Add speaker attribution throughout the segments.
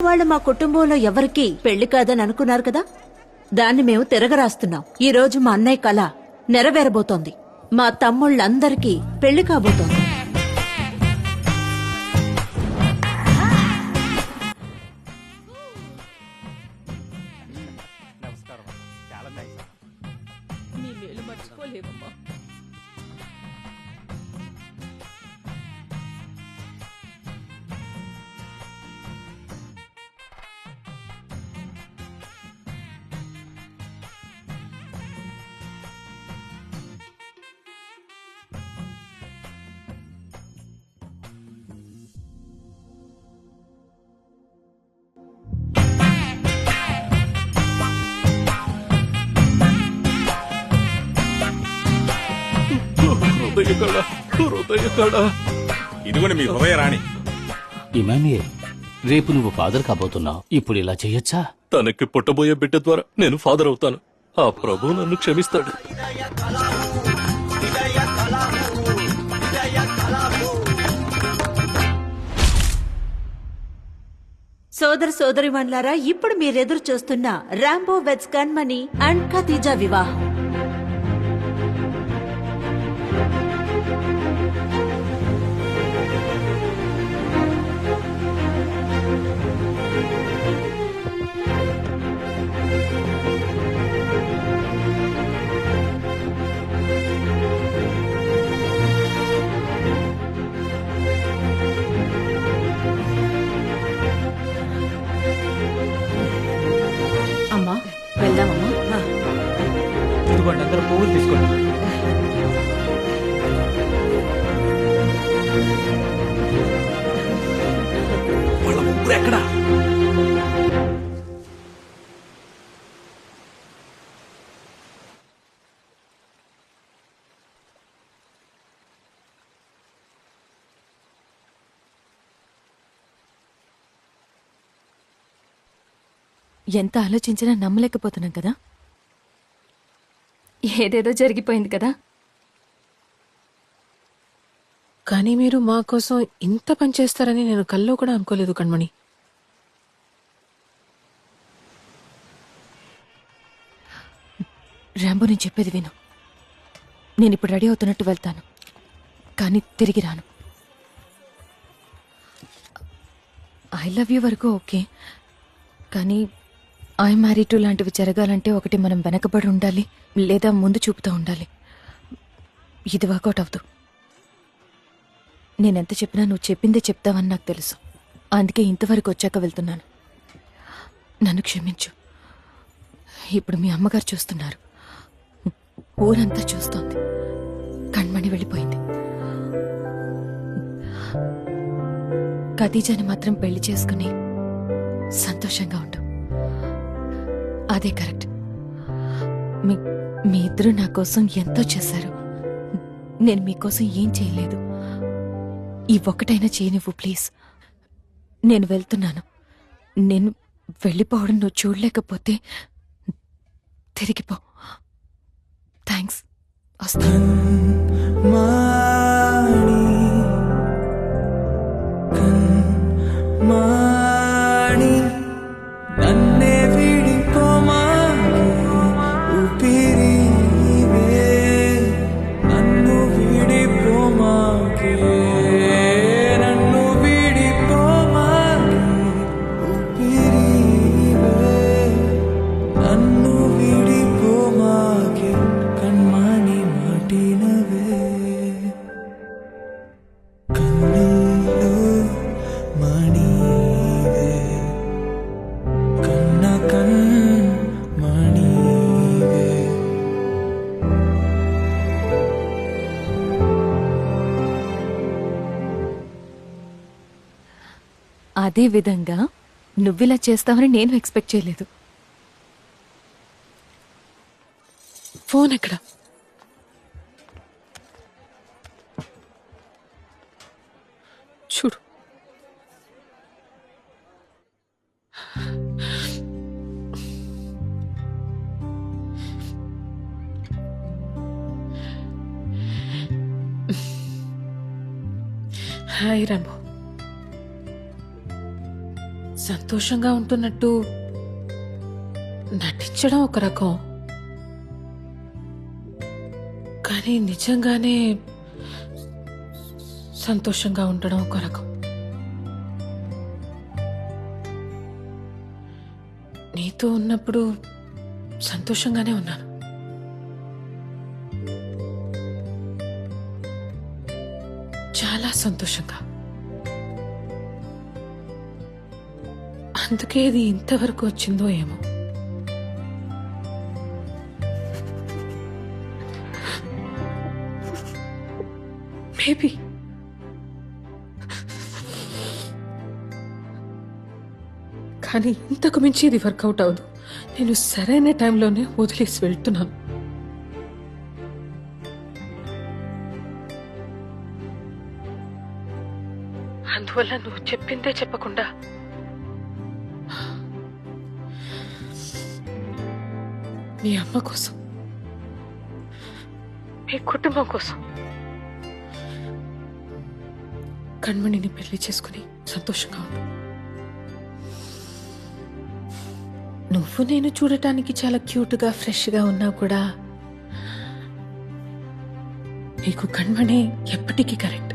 Speaker 1: వాళ్ళు మా కుటుంబంలో ఎవరికీ పెళ్లి కాదని అనుకున్నారు కదా, దాన్ని మేము తిరగరాస్తున్నాం. ఈ రోజు మా అన్నయ్య కళ నెరవేరబోతోంది. మా తమ్ముళ్ళందరికీ పెళ్లి కాబోతోంది.
Speaker 2: ఇదిగోండి మీ హృదయ రాణి.
Speaker 3: ఇమానుయేల్, రేపు నువ్వు ఫాదర్ కాబోతున్నావు. ఇప్పుడు ఇలా చెయ్యొచ్చా?
Speaker 4: తనకి పుట్టబోయే బిడ్డ ద్వారా నేను ఫాదర్ అవుతాను. ఆ ప్రభు నన్ను క్షమిస్తాడు.
Speaker 1: సోదర సోదరిమణులారా, ఇప్పుడు మీరెదురు చూస్తున్న Rambo weds Kanmani and Khadija వివాహం. అమ్మా, వెళ్దామమ్మా.
Speaker 5: ఇదిగోండి, అందరూ పువ్వులు తీసుకోండి.
Speaker 4: వాళ్ళ ముగ్గురు ఎక్కడా?
Speaker 6: ఎంత ఆలోచించినా నమ్మలేకపోతున్నాం కదా. ఏదేదో జరిగిపోయింది కదా.
Speaker 7: కానీ మీరు మా కోసం ఇంత పని చేస్తారని నేను కల్లో కూడా అనుకోలేదు కణ్మణి.
Speaker 6: రాంబో, నేను చెప్పేది విను. నేను ఇప్పుడు రెడీ అవుతున్నట్టు వెళ్తాను, కానీ తిరిగి రాను. ఐ లవ్ యూ వరకు ఓకే, కానీ ఐ మ్యారీ టు లాంటివి జరగాలంటే ఒకటి మనం వెనకబడి ఉండాలి, లేదా ముందు చూపుతూ ఉండాలి. ఇది వర్కౌట్ అవుతూ. నేనెంత చెప్పినా నువ్వు చెప్పిందే చెప్తావని నాకు తెలుసు. అందుకే ఇంతవరకు వచ్చాక వెళ్తున్నాను. నన్ను క్షమించు. ఇప్పుడు మీ అమ్మగారు చూస్తున్నారు, ఊరంతా చూస్తోంది. కణ్మణి వెళ్ళిపోయింది. ఖదీజాని మాత్రం పెళ్లి చేసుకుని సంతోషంగా ఉండు. అదే కరెక్ట్. మీ ఇద్దరు నా కోసం ఎంతో చేశారు. నేను మీకోసం ఏం చేయలేదు. ఈ ఒక్కటైనా చేయనివ్వు ప్లీజ్. నేను వెళ్తున్నాను. నేను వెళ్ళిపోవడం నువ్వు చూడలేకపోతే తిరిగిపో. థ్యాంక్స్. వస్తాను. అదే విధంగా నువ్విలా చేస్తావని నేను ఎక్స్పెక్ట్ చేయలేదు.
Speaker 7: ఫోన్ ఎక్కడ? చూడు. Hi Rambo. సంతోషంగా ఉంటున్నట్టు నటించడం ఒక రకం, కానీ నిజంగానే సంతోషంగా ఉండడం ఒక రకం. నీతో ఉన్నప్పుడు సంతోషంగానే ఉన్నాను. చాలా సంతోషంగా. అందుకే ఇది ఇంతవరకు వచ్చిందో ఏమో. బేబీ, కానీ ఇంతకు మించి ఇది వర్కౌట్ అవ్వదు. నేను సరైన టైంలోనే వదిలేసి వెళ్తున్నాను. అందువల్ల నువ్వు చెప్పిందే చెప్పకుండా మీ అమ్మ కోసం, మీ కుటుంబం కోసం కణ్మణిని పెళ్లి చేసుకుని సంతోషంగా ఉండు. నువ్వు నేను చూడటానికి చాలా క్యూట్గా ఫ్రెష్గా ఉన్నా కూడా నీకు కణ్మణి ఎప్పటికీ కరెక్ట్.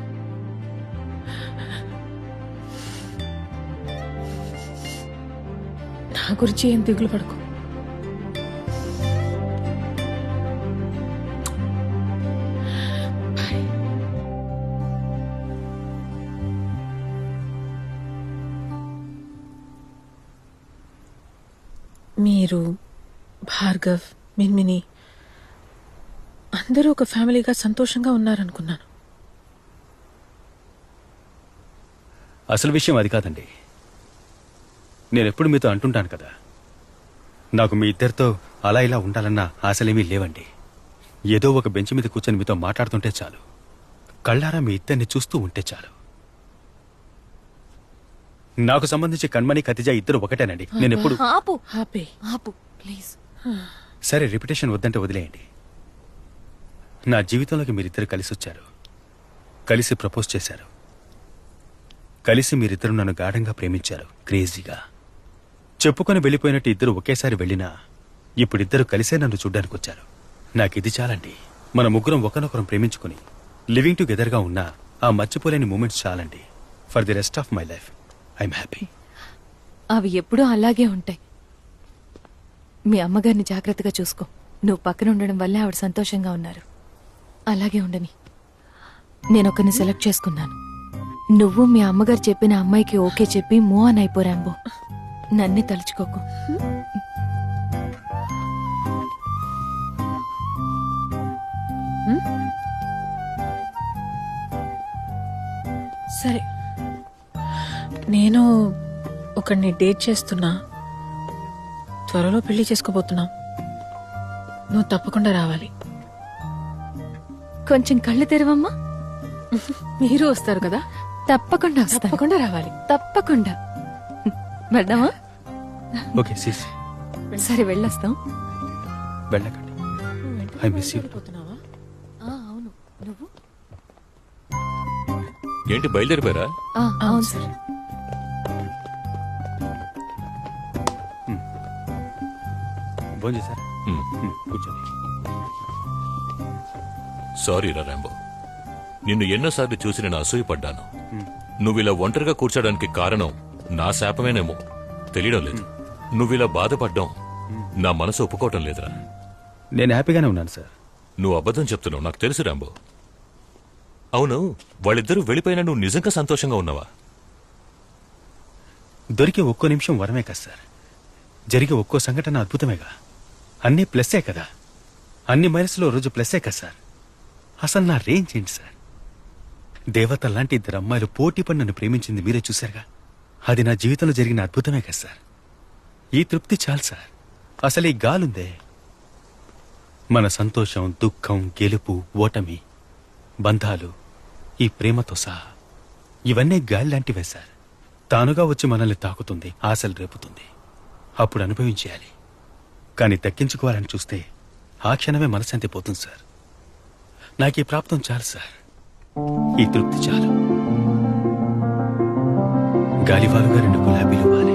Speaker 7: నా గురించి ఏం దిగులు పడకు. బాయ్. మీరు, భార్గవ్, మిన్మిని అందరూ ఒక ఫ్యామిలీగా సంతోషంగా ఉన్నారనుకున్నాను.
Speaker 2: అసలు విషయం అది కాదండి. నేనెప్పుడు మీతో అంటుంటాను కదా, నాకు మీ ఇద్దరితో అలా ఇలా ఉండాలన్న ఆశలేమీ లేవండి. ఏదో ఒక బెంచ్ మీద కూర్చొని మీతో మాట్లాడుతుంటే చాలు, కళ్ళారా మీ ఇద్దరిని చూస్తూ ఉంటే చాలు. నాకు సంబంధించి కణ్మణి, ఖతిజా ఇద్దరు ఒకటేనండి. నేనెప్పుడు
Speaker 6: ఆపు
Speaker 7: హ్యాపీ.
Speaker 6: ఆపు ప్లీజ్.
Speaker 2: సరే, రిపిటేషన్ వద్దంటే వదిలేయండి. నా జీవితంలోకి మీరిద్దరు కలిసి వచ్చారు, కలిసి ప్రపోజ్ చేశారు, కలిసి మీరిద్దరు నన్ను గాఢంగా ప్రేమించారు, క్రేజీగా. చెప్పుకొని వెళ్ళిపోయినట్టు ఇద్దరు ఒకేసారి వెళ్ళినా ఇప్పుడిద్దరు కలిసే నన్ను చూడ్డానికి వచ్చారు. నాకిది చాలండి. మన ముగ్గురం ఒకరినొకరం ప్రేమించుకుని లివింగ్ టుగెదర్గా ఉన్నా ఆ మర్చిపోలేని మూమెంట్స్ చాలండి. For the rest of my life I'm happy.
Speaker 6: అవి ఎప్పుడూ అలాగే ఉంటాయి. మీ అమ్మగారిని జాగ్రత్తగా చూసుకో. నువ్వు పక్కన ఉండడం వల్లే ఆవిడ సంతోషంగా ఉన్నారు. అలాగే ఉండని. నేను ఒకరిని సెలెక్ట్ చేసుకున్నాను. నువ్వు మీ అమ్మగారు చెప్పిన అమ్మాయికి ఓకే చెప్పి మూవ్ ఆన్ అయిపోరాంబో. నన్నే తలుచుకోకు.
Speaker 7: సరే, నేను ఒకడిని డేట్ చేస్తున్నా. త్వరలో పెళ్లి చేసుకోబోతున్నా. నువ్వు తప్పకుండా రావాలి.
Speaker 6: కొంచెం కళ్ళు తెరవమ్మా.
Speaker 7: మీరు వస్తారు కదా,
Speaker 6: తప్పకుండా వస్తాను.
Speaker 7: తప్పకుండా రావాలి.
Speaker 6: తప్పకుండా. వెళ్దామా?
Speaker 2: ఓకే సీస్,
Speaker 6: సరే వెళ్ళొస్తాం.
Speaker 2: వెళ్ళకండి. I miss you.
Speaker 7: పోతున్నావా?
Speaker 6: అవును. నువ్వు?
Speaker 4: ఏంటి బయలుదేరిపోయారా?
Speaker 6: అవును సార్.
Speaker 2: భోజనం చేశారా?
Speaker 4: హ్మ్.
Speaker 2: కూర్చోండి.
Speaker 4: సారీ రా రాంబో, నిన్ను ఎన్నోసార్లు చూసి నేను అసూయపడ్డాను. నువ్విలా ఒంటరిగా కూర్చోడానికి కారణం నా శాపమేనేమో తెలియడం లేదు. నువ్విలా బాధపడ్డం నా మనసు ఒప్పుకోవటం లేదురా.
Speaker 2: నేను హ్యాపీగానే ఉన్నాను సార్.
Speaker 4: నువ్వు అబద్ధం చెప్తున్నావు, నాకు తెలుసు రాంబో. అవును, వాళ్ళిద్దరూ వెళ్ళిపోయినా నువ్వు నిజంగా సంతోషంగా ఉన్నావా?
Speaker 2: దొరికే ఒక్కో నిమిషం వరమే కదా సార్. జరిగే ఒక్కో సంఘటన అద్భుతమేగా. అన్నీ ప్లస్సే కదా. అన్ని మైనస్లో రోజు ప్లస్సే కదా సార్. అసలు నా రేంజ్ ఏంటి సార్? దేవత లాంటి ఇద్దరు అమ్మాయిలు పోటీ పడి నన్ను ప్రేమించింది మీరే చూశారుగా. అది నా జీవితంలో జరిగిన అద్భుతమే కదా సార్. ఈ తృప్తి చాలు సార్. అసలు ఈ గాలుందే, మన సంతోషం, దుఃఖం, గెలుపు, ఓటమి, బంధాలు, ఈ ప్రేమతో సహా ఇవన్నీ గాలి లాంటివే సార్. తానుగా వచ్చి మనల్ని తాకుతుంది, ఆశలు రేపుతుంది. అప్పుడు అనుభవించేయాలి. కానీ దక్కించుకోవాలని చూస్తే ఆ క్షణమే మనశాంతి పోతుంది సార్. నాకు ఈ ప్రాప్తం చాలు సార్. ఈ తృప్తి చాలు. గాలివాలుగా 2 గులాబీలు వాలి.